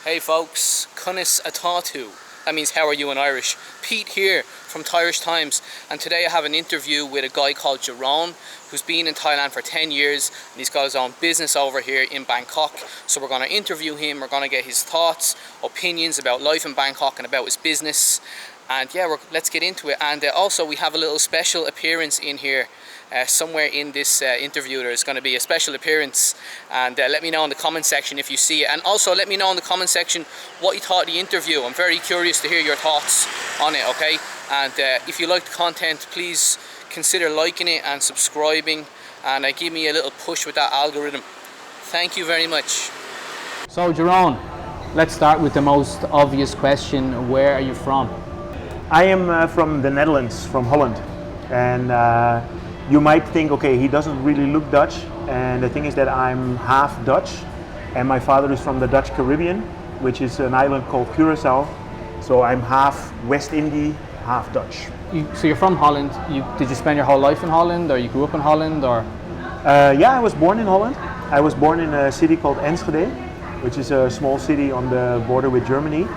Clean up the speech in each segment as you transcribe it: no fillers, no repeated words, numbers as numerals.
Hey folks, Kunis Atatu. That means how are you in Irish. Pete here from Irish Times, and today I have an interview with a guy called Jeroen who's been in Thailand for 10 years and he's got his own business over here in Bangkok. So we're going to interview him, we're going to get his thoughts, opinions about life in Bangkok and about his business. And yeah, let's get into it. And also we have a little special appearance in here. Somewhere in this interview there's going to be a special appearance, and let me know in the comment section if you see it, and also let me know in the comment section what you thought of the interview. I'm very curious to hear your thoughts on it, okay? And if you like the content, please consider liking it and subscribing, and give me a little push with that algorithm. Thank you very much. So Jeroen, let's start with the most obvious question. Where are you from? I am from the Netherlands, from Holland, and you might think, okay, he doesn't really look Dutch, and the thing is that I'm half Dutch, and my father is from the Dutch Caribbean, which is an island called Curaçao, so I'm half West Indian, half Dutch. So you're from Holland. Did you spend your whole life in Holland, or you grew up in Holland, or? Yeah, I was born in Holland. I was born in a city called Enschede, which is a small city on the border with Germany.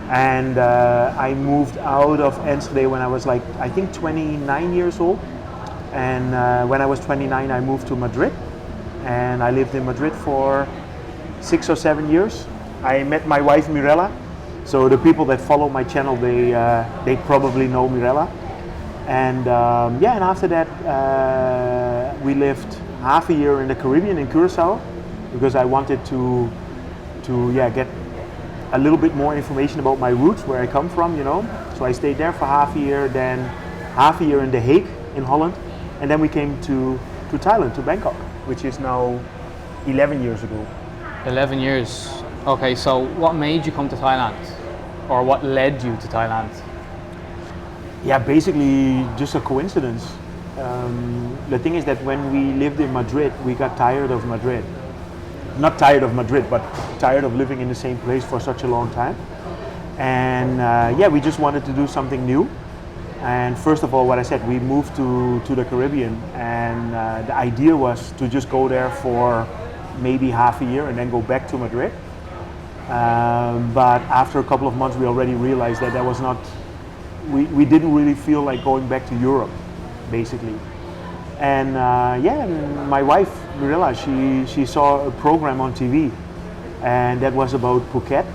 And I moved out of Enschede when I was like, I think 29 years old. And when I was 29, I moved to Madrid, and I lived in Madrid for 6 or 7 years. I met my wife Mirella, so the people that follow my channel, they probably know Mirella. And yeah, and after that we lived half a year in the Caribbean, in Curaçao, because I wanted to get a little bit more information about my roots, where I come from, you know. So I stayed there for half a year, then half a year in The Hague in Holland. And then we came to Thailand, to Bangkok, which is now 11 years ago. 11 years. Okay, so what made you come to Thailand? Or what led you to Thailand? Yeah, basically just a coincidence. The thing is that when we lived in Madrid, we got tired of Madrid. Not tired of Madrid, but tired of living in the same place for such a long time. And yeah, we just wanted to do something new. And first of all, what I said, we moved to the Caribbean, and the idea was to just go there for maybe half a year and then go back to Madrid. But after a couple of months, we already realized that was not, we didn't really feel like going back to Europe, basically. And yeah, and my wife, Mirella, she saw a program on TV, and that was about Phuket,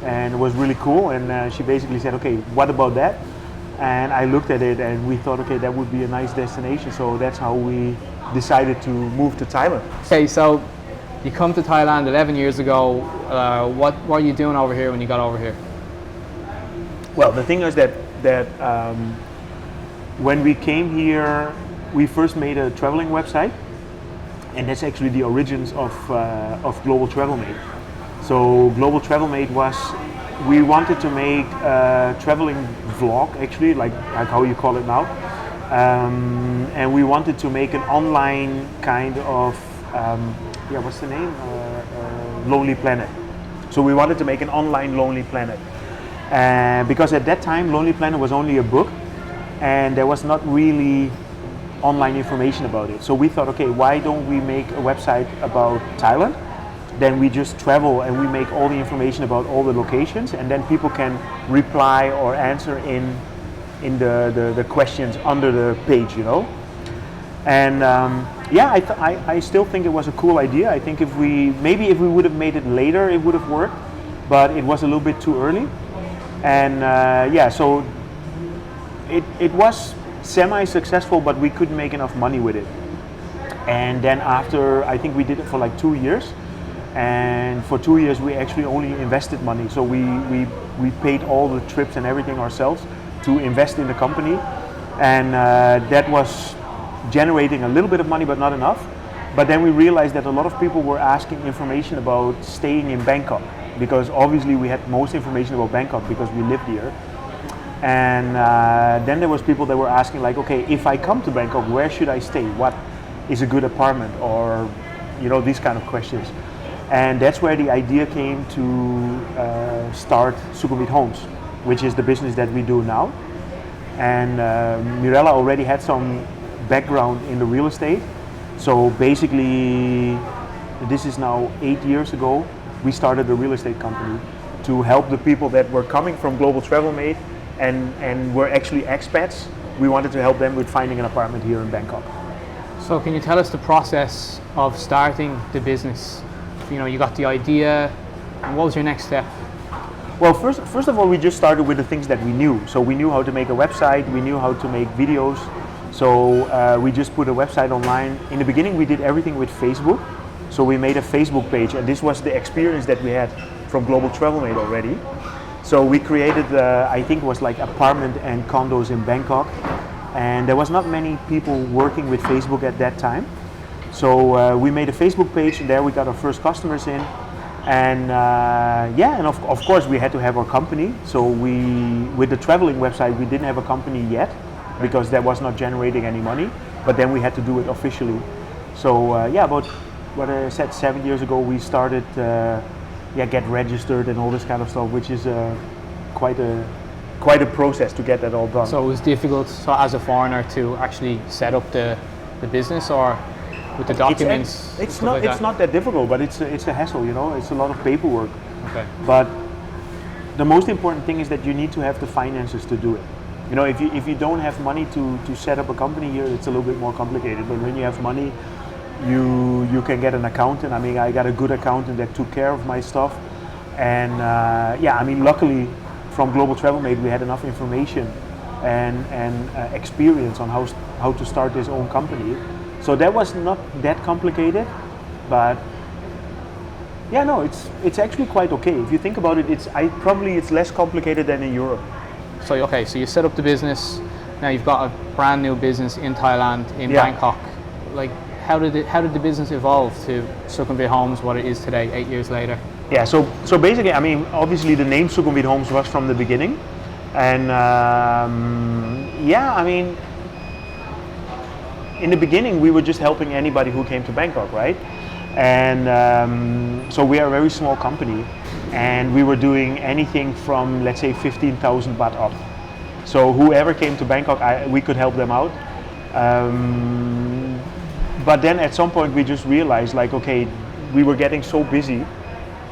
and it was really cool, and she basically said, okay, what about that? And I looked at it and we thought, okay, that would be a nice destination. So that's how we decided to move to Thailand. Okay, so you come to Thailand 11 years ago. What were you doing over here when you got over here? Well, the thing is that when we came here, we first made a traveling website, and that's actually the origins of Global Travel Mate. So Global Travel Mate was, we wanted to make a traveling vlog, actually, like how you call it now, and we wanted to make an online kind of yeah, what's the name? Lonely Planet. So we wanted to make an online Lonely Planet, because at that time Lonely Planet was only a book, and there was not really online information about it. So we thought, okay, why don't we make a website about Thailand? Then we just travel and we make all the information about all the locations, and then people can reply or answer in the questions under the page, you know. And yeah, I still think it was a cool idea. I think if we would have made it later, it would have worked, but it was a little bit too early. And yeah, so it was semi-successful, but we couldn't make enough money with it. And then after, I think we did it for like 2 years. And for 2 years we actually only invested money. So we paid all the trips and everything ourselves to invest in the company. And that was generating a little bit of money, but not enough. But then we realized that a lot of people were asking information about staying in Bangkok, because obviously we had most information about Bangkok because we lived here. And then there was people that were asking like, okay, if I come to Bangkok, where should I stay? What is a good apartment? Or, you know, these kind of questions. And that's where the idea came to start Sukhumvit Homes, which is the business that we do now. And Mirella already had some background in the real estate. So basically, this is now 8 years ago, we started a real estate company. to help the people that were coming from Global Travel Mate and were actually expats. We wanted to help them with finding an apartment here in Bangkok. So can you tell us the process of starting the business? You know, you got the idea, and what was your next step? Well, first of all, we just started with the things that we knew. So we knew how to make a website, we knew how to make videos. So we just put a website online. In the beginning, we did everything with Facebook. So we made a Facebook page, and this was the experience that we had from Global Travel Mate already. So we created, I think it was like apartment and condos in Bangkok. And there was not many people working with Facebook at that time. So we made a Facebook page, and there we got our first customers in. And and of course we had to have our company. So with the traveling website, we didn't have a company yet because that was not generating any money. But then we had to do it officially. So about what I said 7 years ago, we started get registered and all this kind of stuff, which is quite a process to get that all done. So it was difficult, as a foreigner, to actually set up the business, or with the documents? It's not that difficult, but it's a hassle, you know. It's a lot of paperwork. Okay. But the most important thing is that you need to have the finances to do it. You know, if you don't have money to set up a company here, it's a little bit more complicated. But when you have money, you can get an accountant. I mean, I got a good accountant that took care of my stuff, and luckily from Global Travel Mate we had enough information and experience on how to start this own company. So that was not that complicated, but it's actually quite okay. If you think about it, it's less complicated than in Europe. So you set up the business. Now you've got a brand new business in Thailand, in Bangkok. Like, how did the business evolve to Sukhumvit Homes, what it is today, 8 years later? Yeah, so basically, I mean, obviously the name Sukhumvit Homes was from the beginning, and I mean, in the beginning we were just helping anybody who came to Bangkok, right? And so we are a very small company, and we were doing anything from, let's say, 15,000 baht up. So whoever came to Bangkok, we could help them out. But then at some point we just realized, like, okay, we were getting so busy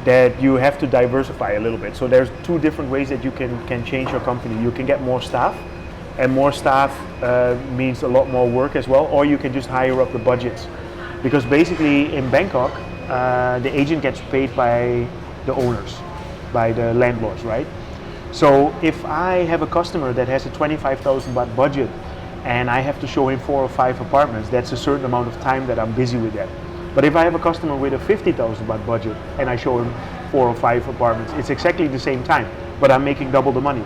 that you have to diversify a little bit. So there's two different ways that you can change your company. You can get more staff, and more staff means a lot more work as well, or you can just hire up the budgets. Because basically in Bangkok, the agent gets paid by the owners, by the landlords, right? So if I have a customer that has a 25,000 baht budget and I have to show him 4 or 5 apartments, that's a certain amount of time that I'm busy with that. But if I have a customer with a 50,000 baht budget and I show him 4 or 5 apartments, it's exactly the same time, but I'm making double the money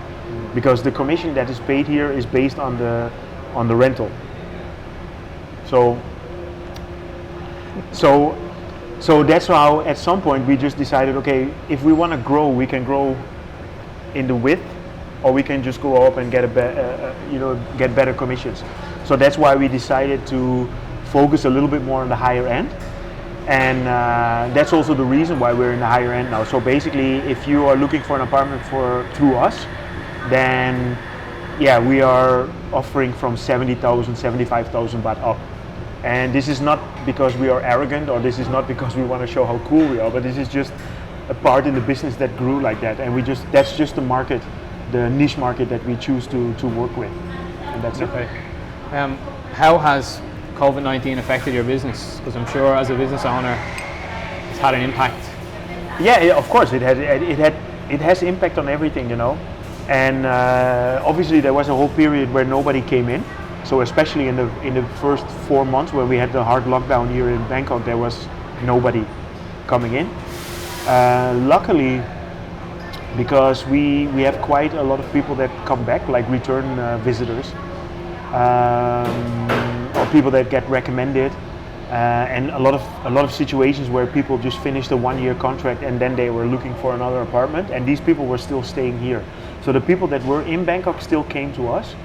because the commission that is paid here is based on the rental. So that's how at some point we just decided, okay, if we want to grow, we can grow in the width, or we can just go up and get get better commissions. So that's why we decided to focus a little bit more on the higher end, and that's also the reason why we're in the higher end now. So basically, if you are looking for an apartment through us, then we are offering from 70,000, 75,000 baht up. And this is not because we are arrogant, or this is not because we want to show how cool we are, but this is just a part in the business that grew like that, and that's just the market, the niche market that we choose to work with, and that's it. How has COVID-19 affected your business? Because I'm sure as a business owner, it's had an impact. Yeah, of course, it has impact on everything, you know, and obviously there was a whole period where nobody came in. So especially in the first 4 months where we had the hard lockdown here in Bangkok, there was nobody coming in. Luckily, because we have quite a lot of people that come back, like return visitors, or people that get recommended, and a lot of situations where people just finished a 1-year contract and then they were looking for another apartment, and these people were still staying here. So the people that were in Bangkok still came to us.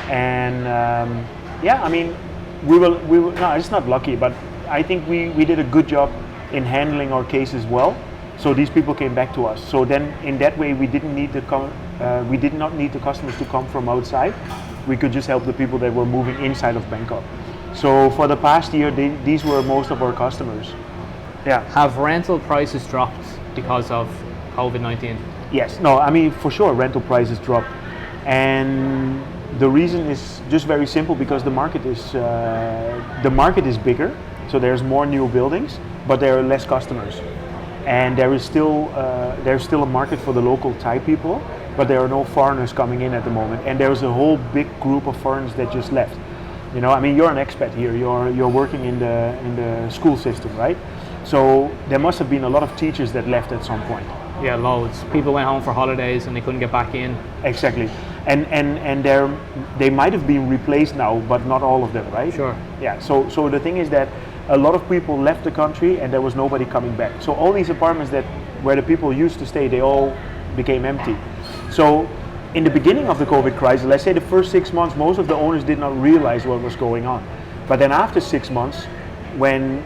And I mean, we will. No, it's not lucky, but I think we did a good job in handling our cases well. So these people came back to us. So then, in that way, we did not need the customers to come from outside. We could just help the people that were moving inside of Bangkok. So for the past year, these were most of our customers. Yeah. Have rental prices dropped because of COVID-19? Yes, no, I mean for sure rental prices drop, and the reason is just very simple because the market is bigger, so there's more new buildings, but there are less customers, and there's still a market for the local Thai people, but there are no foreigners coming in at the moment, and there's a whole big group of foreigners that just left. You know, I mean, you're an expat here. You're working in the school system, right? So there must have been a lot of teachers that left at some point. Yeah, loads. People went home for holidays and they couldn't get back in. Exactly, and they might have been replaced now, but not all of them, right? Sure. Yeah. So the thing is that a lot of people left the country and there was nobody coming back. So all these apartments where the people used to stay, they all became empty. So in the beginning of the COVID crisis, let's say the first 6 months, most of the owners did not realize what was going on. But then after 6 months, when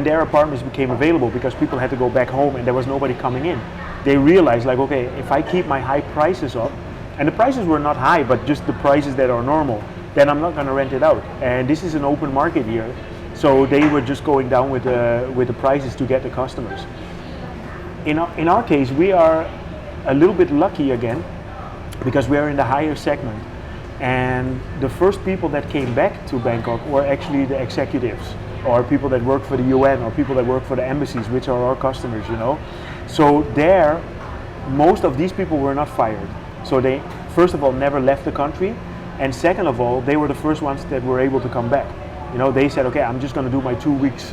their apartments became available because people had to go back home and there was nobody coming in, they realized like, okay, if I keep my high prices up, and the prices were not high, but just the prices that are normal, then I'm not going to rent it out. And this is an open market here, so they were just going down with the prices to get the customers. In our case, we are a little bit lucky again, because we are in the higher segment, and the first people that came back to Bangkok were actually the executives, or people that work for the UN, or people that work for the embassies, which are our customers, you know. So there, most of these people were not fired. So they, first of all, never left the country, and second of all, they were the first ones that were able to come back. You know, they said, okay, I'm just going to do my 2 weeks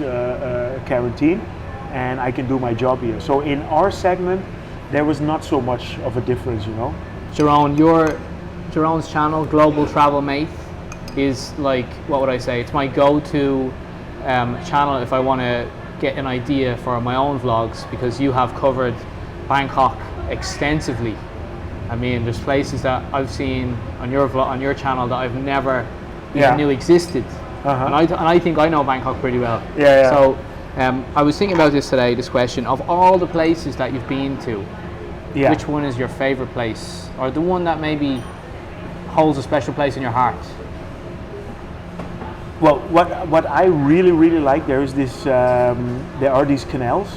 quarantine, and I can do my job here. So in our segment, there was not so much of a difference, you know. Jeroen, Jeroen's channel, Global Travel Mate, is like, what would I say? It's my go-to channel if I want to get an idea for my own vlogs, because you have covered Bangkok extensively. I mean, there's places that I've seen on your channel that I've never even knew existed, and I think I know Bangkok pretty well. Yeah. So I was thinking about this today. This question: of all the places that you've been to, which one is your favorite place, or the one that maybe holds a special place in your heart? Well, what I really like, there are these canals,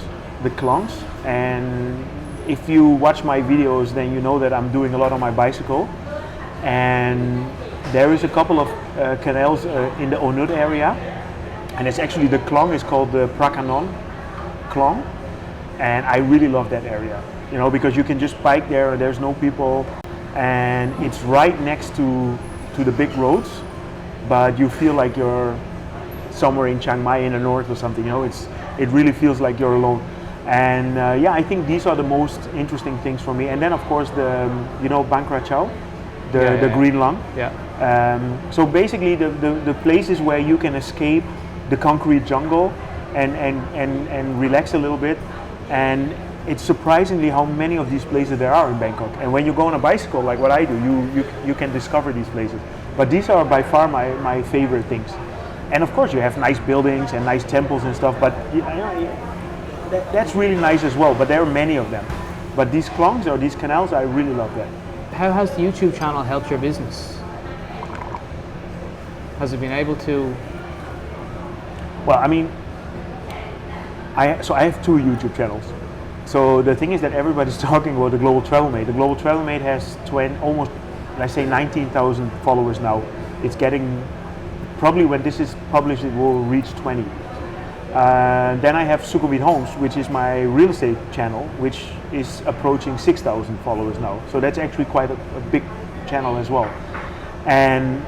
the klongs, and if you watch my videos, then you know that I'm doing a lot on my bicycle, and there is a couple of canals in the Onut area, and it's actually, the klong is called the Prakanon klong, and I really love that area, you know, because you can just bike there and there's no people, and it's right next to the big roads, but you feel like you're somewhere in Chiang Mai in the north or something, you know. It really feels like you're alone. And I think these are the most interesting things for me. And then of course Bang Krachao, the Green Lung. So basically the places where you can escape the concrete jungle and relax a little bit. And it's surprisingly how many of these places there are in Bangkok. And when you go on a bicycle, like what I do, you can discover these places. But these are by far my favorite things. And of course you have nice buildings and nice temples and stuff, but that's really nice as well. But there are many of them. But these klongs or these canals, I really love that. How has the YouTube channel helped your business? Has it been able to? Well, I mean, I have 2 YouTube channels. So the thing is that everybody's talking about the Global Travel Mate. The Global Travel Mate has almost, let's say, 19,000 followers now. It's getting, probably when this is published, it will reach 20. Then I have Sukhumvit Homes, which is my real estate channel, which is approaching 6,000 followers now. So that's actually quite a big channel as well. And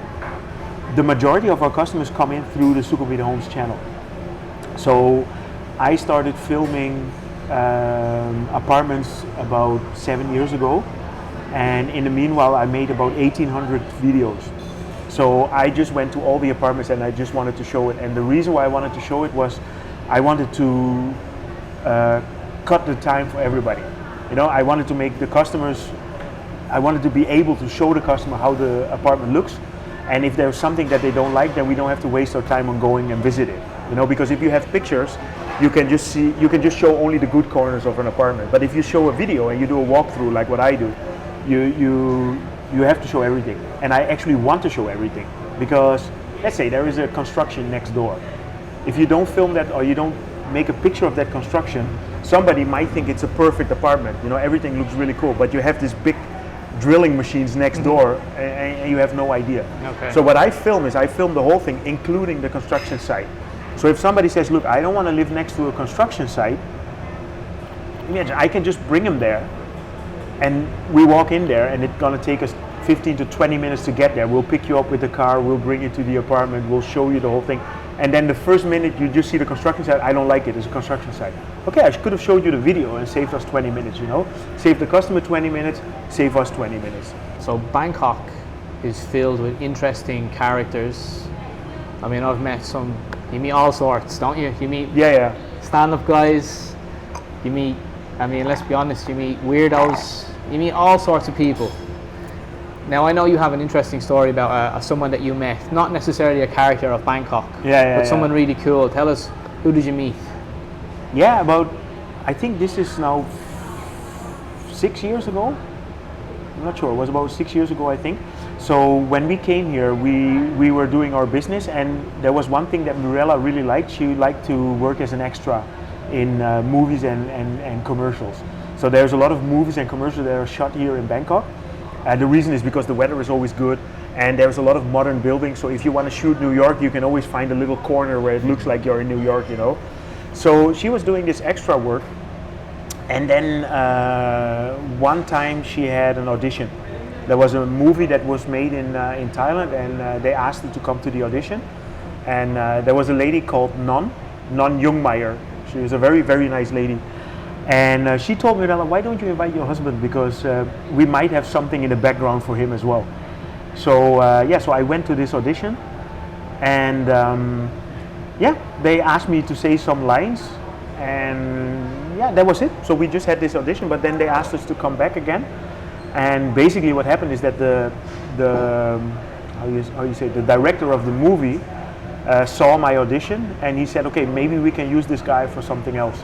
the majority of our customers come in through the Sukhumvit Homes channel. So I started filming apartments about 7 years ago, and in the meanwhile I made about 1,800 videos. So I just went to all the apartments and I just wanted to show it. And the reason why I wanted to show it was I wanted to cut the time for everybody. You know, I wanted to make the customers, I wanted to be able to show the customer how the apartment looks. And if there's something that they don't like, then we don't have to waste our time on going and visit it. You know, because if you have pictures, you can just show only the good corners of an apartment. But if you show a video and you do a walkthrough like what I do, you have to show everything. And I actually want to show everything, because let's say there is a construction next door. If you don't film that, or you don't make a picture of that construction, somebody might think it's a perfect apartment. You know, everything looks really cool, but you have this big drilling machines next door, and you have no idea. Okay. So what I film is I film the whole thing, including the construction site. So if somebody says, look, I don't want to live next to a construction site, imagine I can just bring them there, and we walk in there, and it's gonna take us 15 to 20 minutes to get there. We'll pick you up with the car, we'll bring you to the apartment, we'll show you the whole thing. And then the first minute you just see the construction site, I don't like it, it's a construction site. Okay, I could have showed you the video and saved us 20 minutes, you know? Save the customer 20 minutes, save us 20 minutes. So Bangkok is filled with interesting characters. I mean, I've met some, you meet all sorts, don't you? You meet stand-up guys, you meet, I mean, let's be honest, you meet weirdos, you meet all sorts of people. Now, I know you have an interesting story about someone that you met, not necessarily a character of Bangkok, but someone really cool. Tell us, who did you meet? Yeah, about, I think this is now 6 years ago. I'm not sure, it was about 6 years ago, I think. So when we came here, we were doing our business, and there was one thing that Mirella really liked. She liked to work as an extra in movies and commercials. So there's a lot of movies and commercials that are shot here in Bangkok. The reason is because the weather is always good, and there's a lot of modern buildings. So if you want to shoot New York, you can always find a little corner where it looks like you're in New York, you know. So she was doing this extra work, and then one time she had an audition. There was a movie that was made in Thailand, and they asked her to come to the audition. And there was a lady called Non Jungmeyer. She was a very, very nice lady. And she told me, why don't you invite your husband, because we might have something in the background for him as well. So so I went to this audition, and they asked me to say some lines, and that was it. So we just had this audition, but then they asked us to come back again. And basically what happened is that the director of the movie saw my audition, and he said, okay, maybe we can use this guy for something else.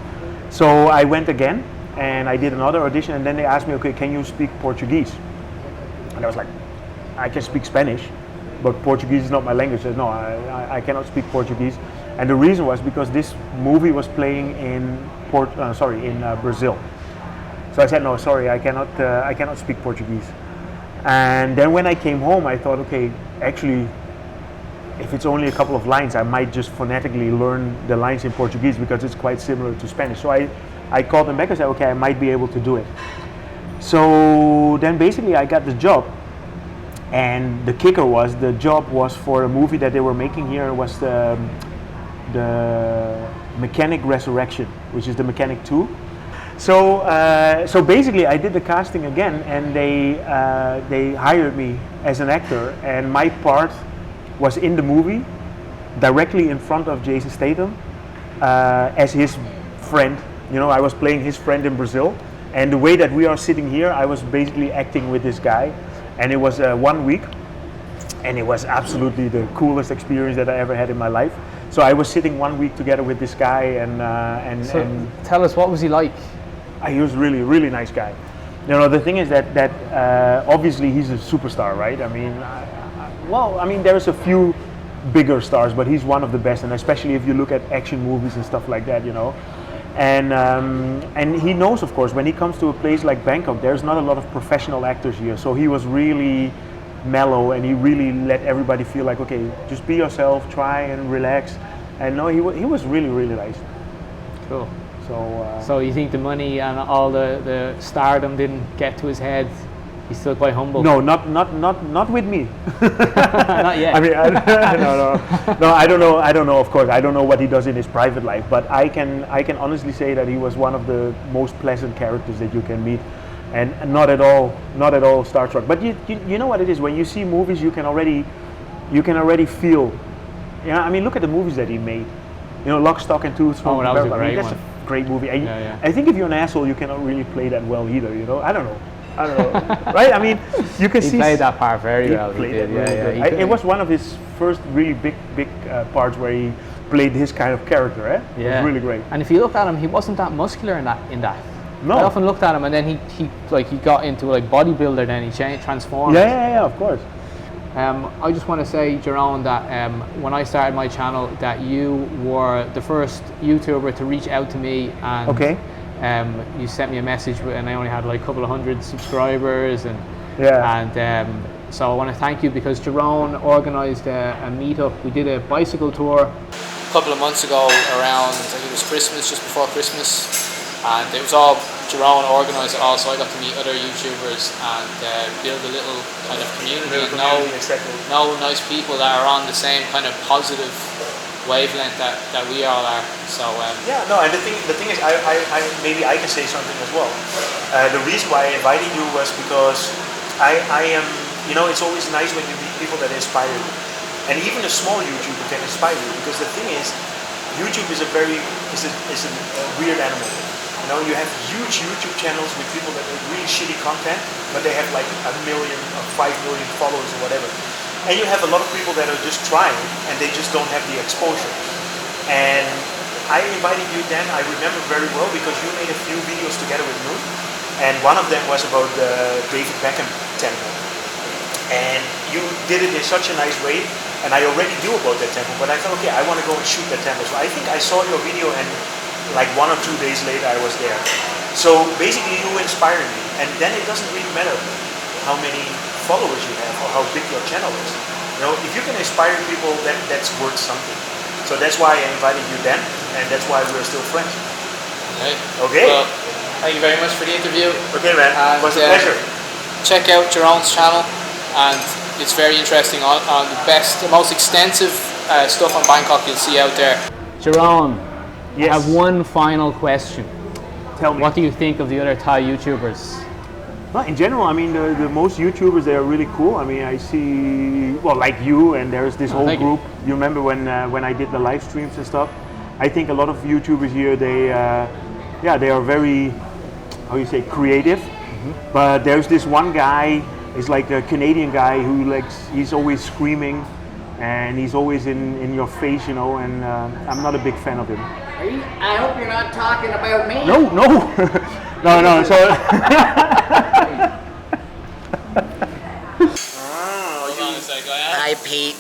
So I went again, and I did another audition, and then they asked me, okay, can you speak Portuguese? And I was like, I can speak Spanish, but Portuguese is not my language. I said, no, I cannot speak Portuguese. And the reason was because this movie was playing in Brazil. So I said, no, sorry, I cannot speak Portuguese. And then when I came home, I thought, okay, actually, if it's only a couple of lines, I might just phonetically learn the lines in Portuguese, because it's quite similar to Spanish. So I called them back and said, okay, I might be able to do it. So then basically I got the job, and the kicker was, the job was for a movie that they were making here. It was the Mechanic Resurrection, which is the Mechanic 2. So basically I did the casting again, and they hired me as an actor, and my part was in the movie, directly in front of Jason Statham, as his friend. You know, I was playing his friend in Brazil, and the way that we are sitting here, I was basically acting with this guy, and it was 1 week, and it was absolutely the coolest experience that I ever had in my life. So I was sitting 1 week together with this guy, and tell us, what was he like? He was really, really nice guy. You know, the thing is that obviously he's a superstar, right? I mean, there's a few bigger stars, but he's one of the best, and especially if you look at action movies and stuff like that, you know. And he knows, of course, when he comes to a place like Bangkok, there's not a lot of professional actors here. So he was really mellow, and he really let everybody feel like, okay, just be yourself, try and relax. And no, he was really, really nice. Cool. So you think the money and all the stardom didn't get to his head? He's still quite humble. No, not with me. Not yet. I mean, no, I don't know. Of course, I don't know what he does in his private life, but I can honestly say that he was one of the most pleasant characters that you can meet, and not at all starstruck. But you know what it is, when you see movies, you can already feel. Yeah, I mean, look at the movies that he made. You know, Lock, Stock and Two Smoking that was Barrels. a great one. That's a great movie. Yeah. I think if you're an asshole, you cannot really play that well either. You know, I don't know, right? I mean, you can see. He played that part very well. He did. It was one of his first really big parts where he played his kind of character. It was really great. And if you look at him, he wasn't that muscular in that. No. I often looked at him, and then he got into like bodybuilder. Then he transformed. Yeah, of course. I just want to say, Jeroen, that when I started my channel, that you were the first YouTuber to reach out to me, and Okay. You sent me a message, and I only had like a couple of hundred subscribers, and so I want to thank you, because Jeroen organised a meetup. We did a bicycle tour a couple of months ago around, I think it was Christmas, just before Christmas, and it was all Jeroen organised it all, so I got to meet other YouTubers and build a little kind of community and know nice people that are on the same kind of positive wavelength that we all are. So yeah, no, and the thing is, maybe I can say something as well. The reason why I invited you was because I am, you know, it's always nice when you meet people that inspire you, and even a small YouTuber can inspire you, because the thing is, YouTube is a weird animal. You know, you have huge YouTube channels with people that make really shitty content, but they have like 1 million or 5 million followers or whatever. And you have a lot of people that are just trying and they just don't have the exposure. And I invited you then, I remember very well, because you made a few videos together with Noon, and one of them was about the David Beckham temple. And you did it in such a nice way, and I already knew about that temple, but I thought, okay, I want to go and shoot that temple. So I think I saw your video, and like 1 or 2 days later I was there. So basically you inspired me, and then it doesn't really matter how many followers you have or how big your channel is. You know, if you can inspire people, then that's worth something. So that's why I invited you then, and that's why we're still friends. Okay. Well, thank you very much for the interview. Okay, man. And, it was a pleasure. Check out Jeroen's channel, and it's very interesting. On the most extensive stuff on Bangkok you'll see out there. Jeroen, Yes. I have one final question. Tell me. What do you think of the other Thai YouTubers? Well, in general, I mean, the most YouTubers, they are really cool. I mean, I see, well, like you, and there's this whole group. You remember when I did the live streams and stuff? I think a lot of YouTubers here, they are very, how you say, creative. But there's this one guy, he's like a Canadian guy who he's always screaming, and he's always in your face, you know, and I'm not a big fan of him. I hope you're not talking about me. No. no, so... Hold on a sec, Hi, Pete.